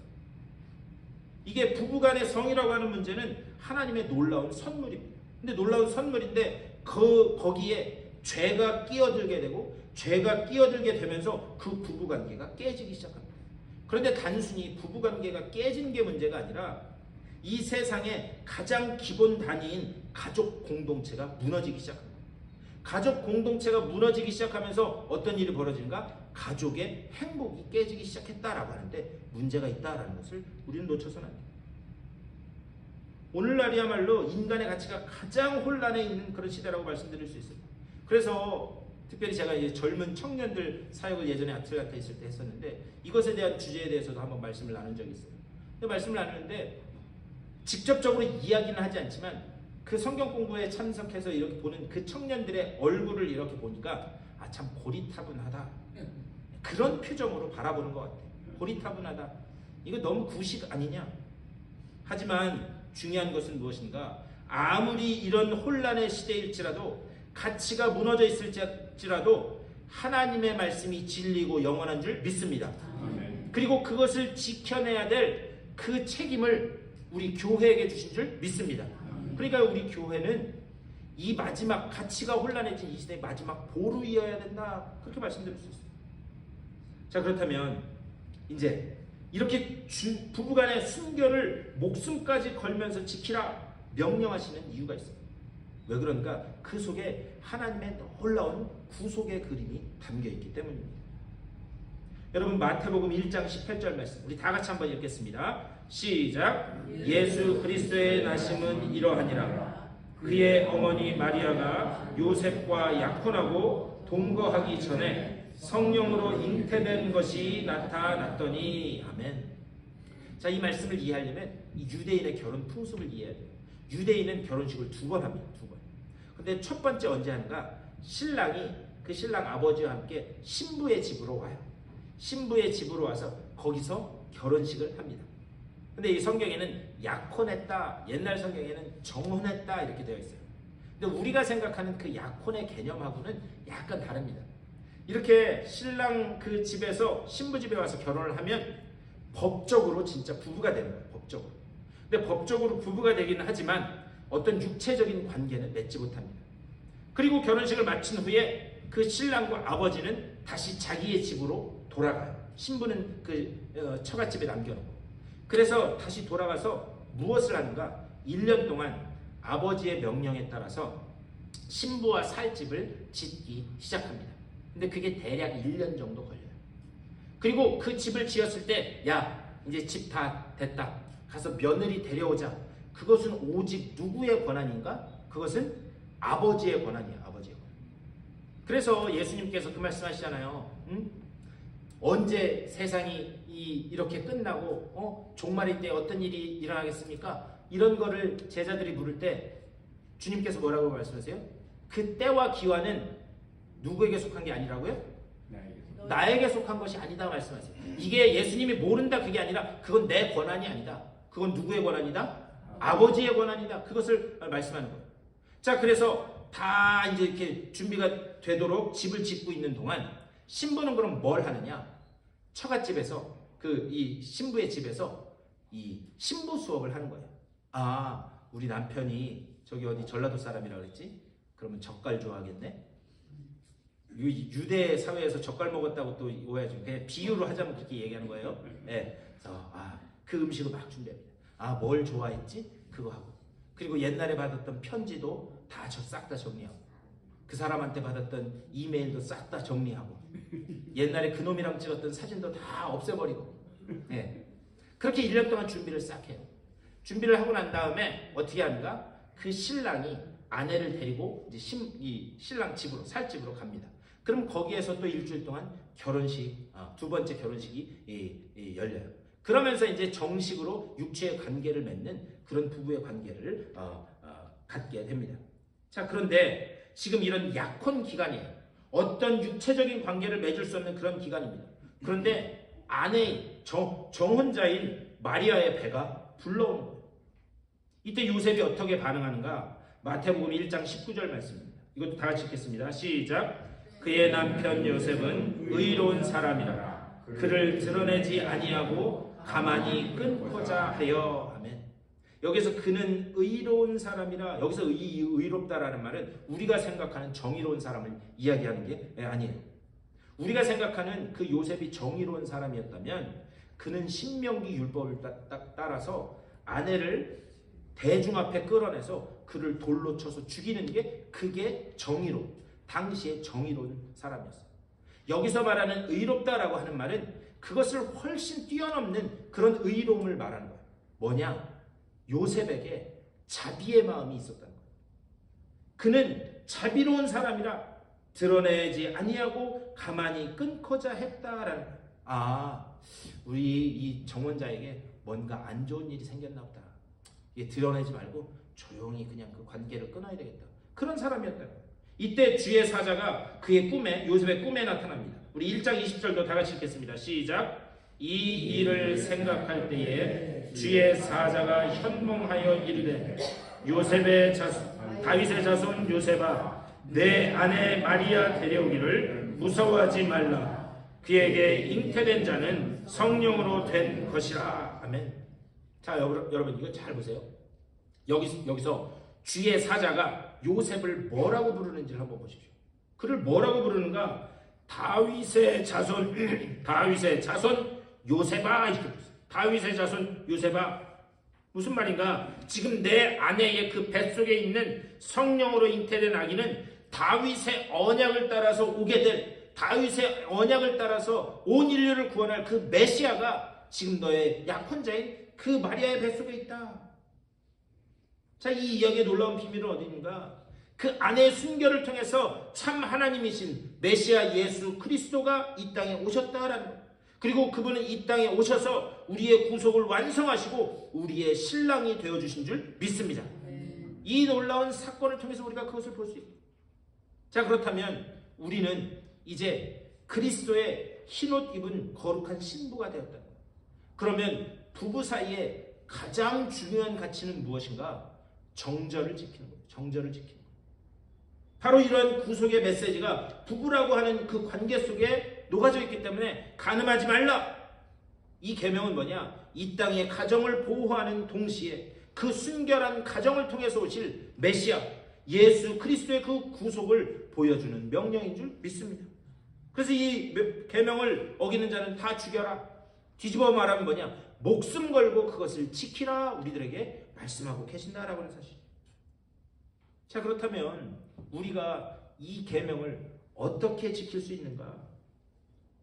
이게 부부간의 성이라고 하는 문제는 하나님의 놀라운 선물입니다. 근데 놀라운 선물인데 거기에 죄가 끼어들게 되고 죄가 끼어들게 되면서 그 부부관계가 깨지기 시작합니다. 그런데 단순히 부부관계가 깨진 게 문제가 아니라 이 세상의 가장 기본 단위인 가족 공동체가 무너지기 시작합니다. 가족 공동체가 무너지기 시작하면서 어떤 일이 벌어지는가? 가족의 행복이 깨지기 시작했다라고 하는데 문제가 있다라는 것을 우리는 놓쳐서는 안 돼요. 오늘날이야말로 인간의 가치가 가장 혼란해 있는 그런 시대라고 말씀드릴 수 있습니다. 그래서 특별히 제가 이제 젊은 청년들 사역을 예전에 아틀란타에 있을 때 했었는데 이것에 대한 주제에 대해서도 한번 말씀을 나눈 적이 있어요. 근데 말씀을 나누는데 직접적으로 이야기는 하지 않지만 그 성경 공부에 참석해서 이렇게 보는 그 청년들의 얼굴을 이렇게 보니까 아, 참 고리타분하다. 그런 표정으로 바라보는 것 같아요. 고리타분하다. 이거 너무 구식 아니냐? 하지만 중요한 것은 무엇인가? 아무리 이런 혼란의 시대일지라도 가치가 무너져 있을지라도 하나님의 말씀이 진리고 영원한 줄 믿습니다. 그리고 그것을 지켜내야 될 그 책임을 우리 교회에게 주신 줄 믿습니다. 그러니까 우리 교회는 이 마지막 가치가 혼란해진 이 시대의 마지막 보루이어야 된다, 그렇게 말씀드릴 수 있습니다. 자, 그렇다면 이제 이렇게 부부간의 순결을 목숨까지 걸면서 지키라 명령하시는 이유가 있어요. 왜 그런가? 그 속에 하나님의 놀라운 구속의 그림이 담겨있기 때문입니다. 여러분, 마태복음 1장 18절 말씀 우리 다 같이 한번 읽겠습니다. 시작. 예수 그리스도의 나심은 이러하니라. 그의 어머니 마리아가 요셉과 약혼하고 동거하기 전에 성령으로 잉태된 것이 나타났더니. 아멘. 자, 이 말씀을 이해하려면 이 유대인의 결혼 풍습을 이해해야 돼요. 유대인은 결혼식을 2번 합니다. 2번. 근데 첫 번째 언제 하는가? 신랑이 그 신랑 아버지와 함께 신부의 집으로 와요. 신부의 집으로 와서 거기서 결혼식을 합니다. 근데 이 성경에는 약혼했다, 옛날 성경에는 정혼했다 이렇게 되어 있어요. 근데 우리가 생각하는 그 약혼의 개념하고는 약간 다릅니다. 이렇게 신랑 그 집에서 신부 집에 와서 결혼을 하면 법적으로 진짜 부부가 되는 거예요. 법적으로. 근데 법적으로 부부가 되기는 하지만 어떤 육체적인 관계는 맺지 못합니다. 그리고 결혼식을 마친 후에 그 신랑과 아버지는 다시 자기의 집으로 돌아가요. 신부는 그 처갓집에 남겨놓고. 그래서 다시 돌아가서 무엇을 하는가? 1년 동안 아버지의 명령에 따라서 신부와 살 집을 짓기 시작합니다. 근데 그게 대략 1년 정도 걸려요. 그리고 그 집을 지었을 때, 야, 이제 집 다 됐다, 가서 며느리 데려오자. 그것은 오직 누구의 권한인가? 그것은 아버지의 권한이에요. 아버지의 권한. 그래서 예수님께서 그 말씀하시잖아요. 언제 세상이 이렇게 끝나고 종말일 때 어떤 일이 일어나겠습니까? 이런 거를 제자들이 물을 때 주님께서 뭐라고 말씀하세요? 그 때와 기와는 누구에게 속한 게 아니라고요? 나에게 속한 것이 아니다 말씀하세요. 이게 예수님이 모른다 그게 아니라 그건 내 권한이 아니다. 그건 누구의 권한이다? 아버지의 권한이다. 그것을 말씀하는 거예요. 자, 그래서 다 이제 이렇게 준비가 되도록 집을 짓고 있는 동안 신부는 그럼 뭘 하느냐? 처갓집에서 이 신부의 집에서 이 신부 수업을 하는 거예요. 아, 우리 남편이 저기 어디 전라도 사람이라 그랬지? 그러면 젓갈 좋아하겠네? 유대 사회에서 젓갈 먹었다고 또 오해하죠. 그냥 비유로 하자면 그렇게 얘기하는 거예요. 네. 그래서 그 음식을 막 준비합니다. 뭘 좋아했지? 그거 하고. 그리고 옛날에 받았던 편지도 다 싹 다 정리하고. 그 사람한테 받았던 이메일도 싹 다 정리하고. 옛날에 그놈이랑 찍었던 사진도 다 없애버리고. 네. 그렇게 1년 동안 준비를 싹 해요. 준비를 하고 난 다음에 어떻게 하는가? 그 신랑이 아내를 데리고 이제 이 신랑 집으로, 살 집으로 갑니다. 그럼 거기에서 또 일주일 동안 결혼식, 2번째 결혼식이 열려요. 그러면서 이제 정식으로 육체의 관계를 맺는 그런 부부의 관계를 갖게 됩니다. 자, 그런데 지금 이런 약혼 기간이에요. 어떤 육체적인 관계를 맺을 수 없는 그런 기간입니다. 그런데 아내인 정혼자인 마리아의 배가 불러오는 거예요. 이때 요셉이 어떻게 반응하는가? 마태복음 1장 19절 말씀입니다. 이것도 다 같이 읽겠습니다. 시작. 그의 남편 요셉은 의로운 사람이라 그를 드러내지 아니하고 가만히 끊고자 하여. 아멘. 여기서 그는 의로운 사람이라, 여기서 의롭다라는 말은 우리가 생각하는 정의로운 사람을 이야기하는 게 아니에요. 우리가 생각하는 그 요셉이 정의로운 사람이었다면 그는 신명기 율법을 따라서 아내를 대중 앞에 끌어내서 그를 돌로 쳐서 죽이는 게 그게 당시에 정의로운 사람이었어요. 여기서 말하는 의롭다라고 하는 말은 그것을 훨씬 뛰어넘는 그런 의로움을 말하는 거예요. 뭐냐? 요셉에게 자비의 마음이 있었다는 거예요. 그는 자비로운 사람이라 드러내지 아니하고 가만히 끊고자 했다라는 거예요. 우리 이 정원자에게 뭔가 안 좋은 일이 생겼나 보다. 이게 드러내지 말고 조용히 그냥 그 관계를 끊어야 되겠다. 그런 사람이었다는 거예요. 이때 주의 사자가 그의 꿈에, 요셉의 꿈에 나타납니다. 우리 1장 20절도 다 같이 읽겠습니다. 시작. 이 일을 생각할 때에 주의 사자가 현몽하여 이르되 요셉의 다윗의 자손 요셉아, 내 아내 마리아 데려오기를 무서워하지 말라. 그에게 잉태된 자는 성령으로 된 것이라. 아멘. 자, 여러분 이거 잘 보세요. 여기서 주의 사자가 요셉을 뭐라고 부르는지를 한번 보십시오. 그를 뭐라고 부르는가? 다윗의 자손 다윗의 자손 요셉아, 이렇게 부르세요. 다윗의 자손 요셉아. 무슨 말인가? 지금 내 아내의 그 뱃속에 있는 성령으로 잉태된 아기는 다윗의 언약을 따라서 오게 될, 다윗의 언약을 따라서 온 인류를 구원할 그 메시아가 지금 너의 약혼자인 그 마리아의 뱃속에 있다. 자, 이 이야기의 놀라운 비밀은 어디 있는가? 그 아내의 순결을 통해서 참 하나님이신 메시아 예수 그리스도가 이 땅에 오셨다라는 것. 그리고 그분은 이 땅에 오셔서 우리의 구속을 완성하시고 우리의 신랑이 되어주신 줄 믿습니다. 이 놀라운 사건을 통해서 우리가 그것을 볼 수 있고, 자, 그렇다면 우리는 이제 그리스도의 흰옷 입은 거룩한 신부가 되었다. 그러면 부부 사이에 가장 중요한 가치는 무엇인가? 정절을 지키는 거예요. 정절을 지키는 거예요. 바로 이러한 구속의 메시지가 부부라고 하는 그 관계 속에 녹아져 있기 때문에 간음하지 말라. 이 계명은 뭐냐? 이 땅의 가정을 보호하는 동시에 그 순결한 가정을 통해서 오실 메시아 예수 그리스도의 그 구속을 보여주는 명령인 줄 믿습니다. 그래서 이 계명을 어기는 자는 다 죽여라. 뒤집어 말하면 뭐냐? 목숨 걸고 그것을 지키라 우리들에게 말씀하고 계신다라고 하는 사실. 자, 그렇다면 우리가 이 계명을 어떻게 지킬 수 있는가?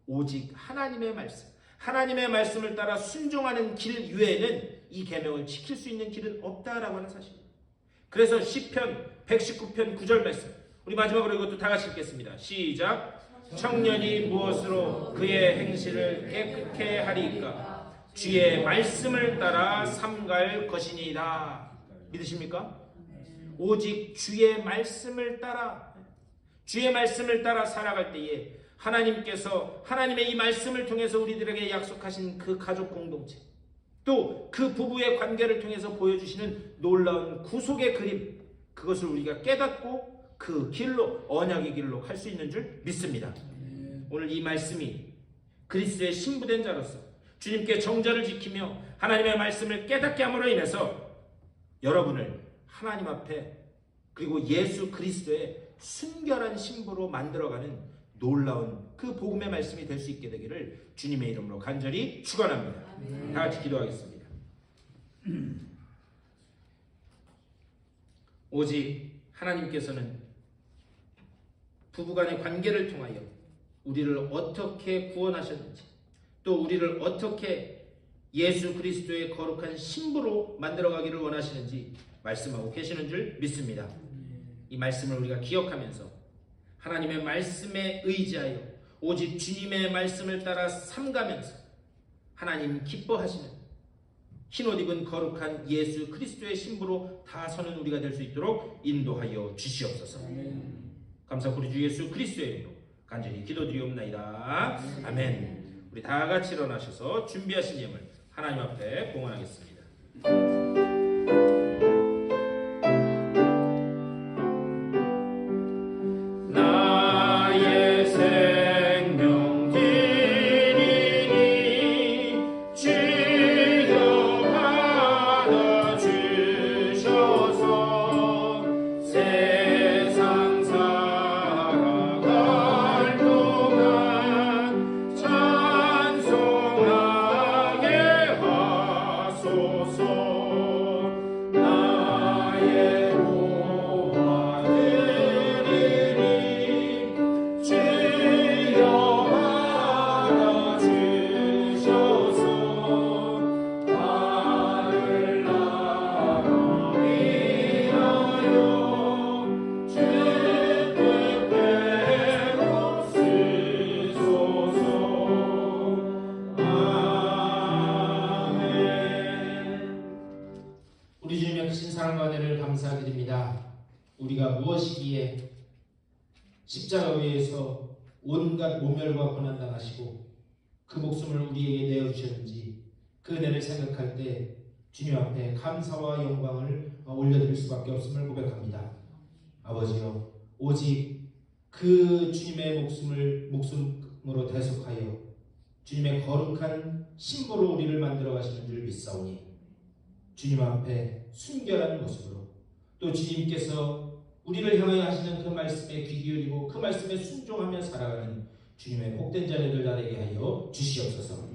오직 하나님의 말씀, 하나님의 말씀을 따라 순종하는 길 외에는 이 계명을 지킬 수 있는 길은 없다라고 하는 사실입니다. 그래서 시편 119편 9절 말씀, 우리 마지막으로 이것도 다 같이 읽겠습니다. 시작. 청년이 무엇으로 그의 행실을 깨끗게 하리까? 주의 말씀을 따라 삼갈 것이니이다. 믿으십니까? 오직 주의 말씀을 따라, 주의 말씀을 따라 살아갈 때에 하나님께서 하나님의 이 말씀을 통해서 우리들에게 약속하신 그 가족 공동체, 또 그 부부의 관계를 통해서 보여주시는 놀라운 구속의 그림, 그것을 우리가 깨닫고 그 길로, 언약의 길로 갈 수 있는 줄 믿습니다. 오늘 이 말씀이 그리스도의 신부된 자로서 주님께 정절을 지키며 하나님의 말씀을 깨닫게 함으로 인해서 여러분을 하나님 앞에 그리고 예수 그리스도의 순결한 신부로 만들어가는 놀라운 그 복음의 말씀이 될 수 있게 되기를 주님의 이름으로 간절히 축원합니다. 다 같이 기도하겠습니다. 오직 하나님께서는 부부간의 관계를 통하여 우리를 어떻게 구원하셨는지, 또 우리를 어떻게 예수 그리스도의 거룩한 신부로 만들어가기를 원하시는지 말씀하고 계시는 줄 믿습니다. 이 말씀을 우리가 기억하면서 하나님의 말씀에 의지하여 오직 주님의 말씀을 따라 삼가면서 하나님 기뻐하시는 흰옷 입은 거룩한 예수 그리스도의 신부로 다 서는 우리가 될 수 있도록 인도하여 주시옵소서. 감사하고 우리 주 예수 그리스도의 이름으로 간절히 기도드리옵나이다. 아멘. 우리 다 같이 일어나셔서 준비하신 예물 하나님 앞에 봉헌하겠습니다. 우리 주님의 크신 사랑과 은혜를 감사하게 됩니다. 우리가 무엇이기에 십자가 위에서 온갖 모멸과 고난 당하시고 그 목숨을 우리에게 내어주셨는지 그 은혜를 생각할 때 주님 앞에 감사와 영광을 올려드릴 수밖에 없음을 고백합니다. 아버지여, 오직 그 주님의 목숨으로 대속하여 주님의 거룩한 신부로 우리를 만들어 가시는 줄 믿사오니 주님 앞에 순결한 모습으로 또 주님께서 우리를 향하여 하시는 그 말씀에 귀 기울이고 그 말씀에 순종하며 살아가는 주님의 복된 자녀들 다 되게 하여 주시옵소서.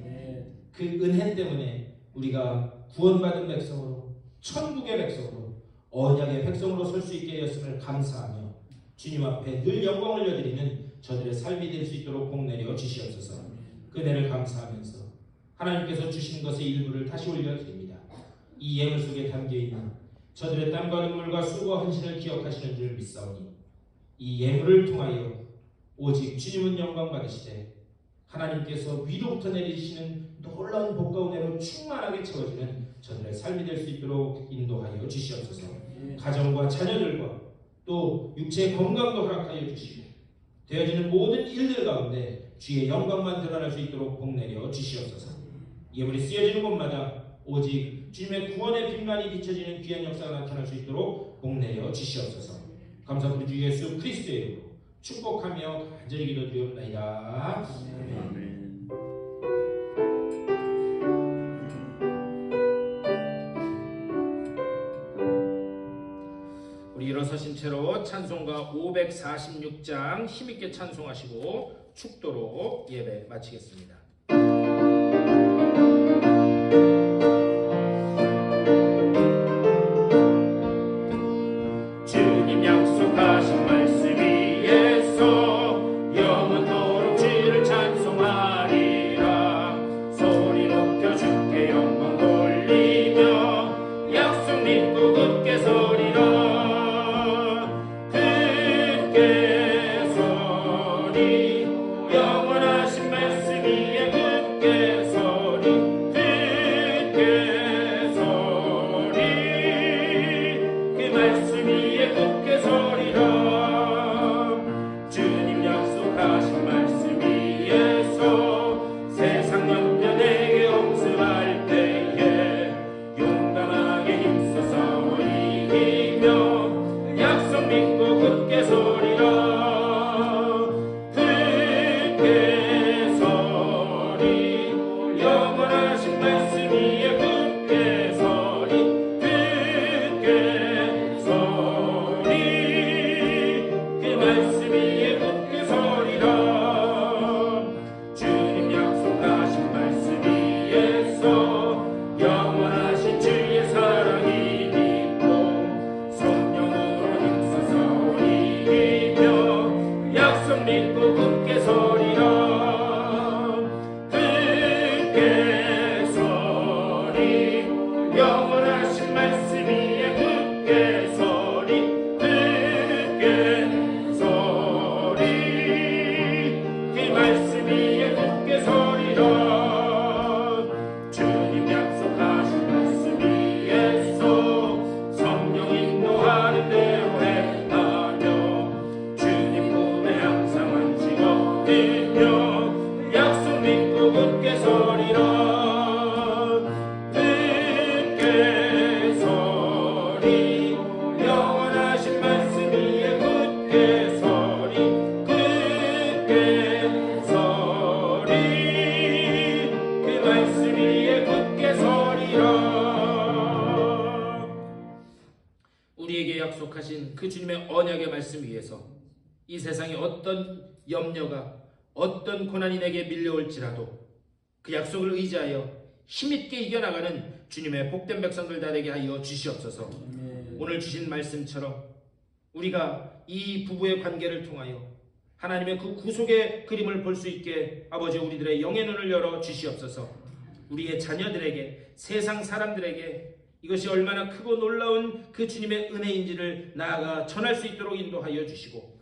그 은혜 때문에 우리가 구원받은 백성으로 천국의 백성으로 언약의 백성으로 설 수 있게 되었음을 감사하며 주님 앞에 늘 영광을 올려드리는 저들의 삶이 될 수 있도록 복내려 주시옵소서. 그 은혜를 감사하면서 하나님께서 주신 것의 일부를 다시 올려드립니다. 이 예물 속에 담겨있는 저들의 땀과 눈물과 수고와 헌신을 기억하시는 줄 믿사오니 이 예물을 통하여 오직 주님은 영광 받으시되 하나님께서 위로부터 내리시는 놀라운 복과 은혜로 충만하게 채워지는 저들의 삶이 될 수 있도록 인도하여 주시옵소서. 가정과 자녀들과 또 육체의 건강도 허락하여 주시고 되어지는 모든 일들 가운데 주의 영광만 드러날 수 있도록 복내려 주시옵소서. 예물이 쓰여지는 곳마다 오직 주님의 구원의 빛만이 비춰지는 귀한 역사가 나타날 수 있도록 복내려 주시옵소서. 감사드리 주 예수 그리스도의 이름으로 축복하며 간절히 기도드리옵나이다. 아멘. 우리 일어서신 채로 찬송가 546장 힘있게 찬송하시고 축도로 예배 마치겠습니다. 주님 약속하신 말씀 위에서 영원토록 주를 찬송하리라. 소리 높여 주께 영광 돌리며 약속 믿고 굳게 서리라. 굳게 서리 영원하신 말씀 위에 굳게 서리. 굳게 서리 그 말씀 위에 굳게 서리라. 주님 약속하신 말씀 위에서 세상 염려 내게 옹습할 때에 용감하게 힘써서 이기며 약속 믿고 굳게 서리라. 굳게 서리 영원하신 말씀 위에 굳게 서리. 굳게 서리 그 말씀 위에 굳게 서리라. 주님 약속하신 말씀 위에서 영원하신 주의 사랑이 믿고 성령으로 힘써서 이기며 약속 믿고 굳게 서리라. 굳게 서리 영원하신 말씀 위에 굳게 서리. 굳게 서리 그 말씀 위에 굳게 서리라. 주님 약속하신 말씀 위에서 성령 인도하는 대로 행하며 주님 품에 항상 안지고 뛰며 약속 믿고 굳게 서리라. 굳게 서리 영원하신 말씀 위에 굳게 서리. 굳게 서리 그 말씀 위에 굳게 서리라. 우리에게 약속하신 그 주님의 언약의 말씀 위에서 이 세상에 어떤 염려가 어떤 고난이 내게 밀려올지라도 그 약속을 의지하여 힘있게 이겨나가는 주님의 복된 백성들 다 되게 하여 주시옵소서. 오늘 주신 말씀처럼 우리가 이 부부의 관계를 통하여 하나님의 그 구속의 그림을 볼 수 있게 아버지 우리들의 영의 눈을 열어 주시옵소서. 우리의 자녀들에게 세상 사람들에게 이것이 얼마나 크고 놀라운 그 주님의 은혜인지를 나아가 전할 수 있도록 인도하여 주시고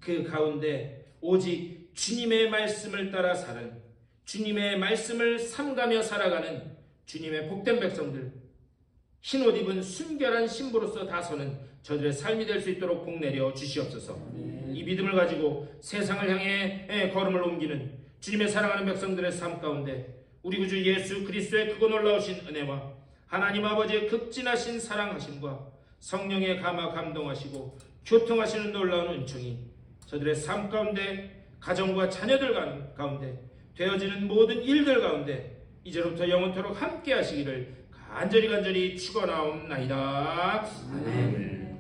그 가운데 오직 주님의 말씀을 따라 사는 주님의 말씀을 삼가며 살아가는 주님의 복된 백성들 흰옷 입은 순결한 신부로서 다서는 저들의 삶이 될 수 있도록 복내려 주시옵소서. 이 믿음을 가지고 세상을 향해 걸음을 옮기는 주님의 사랑하는 백성들의 삶 가운데 우리 구주 예수 그리스도의 크고 놀라우신 은혜와 하나님 아버지의 극진하신 사랑하심과 성령의 감화 감동하시고 교통하시는 놀라운 은총이 저들의 삶 가운데, 가정과 자녀들 가운데, 되어지는 모든 일들 가운데 이제부터 영원토록 함께 하시기를 간절히 축원하옵나이다. 아멘.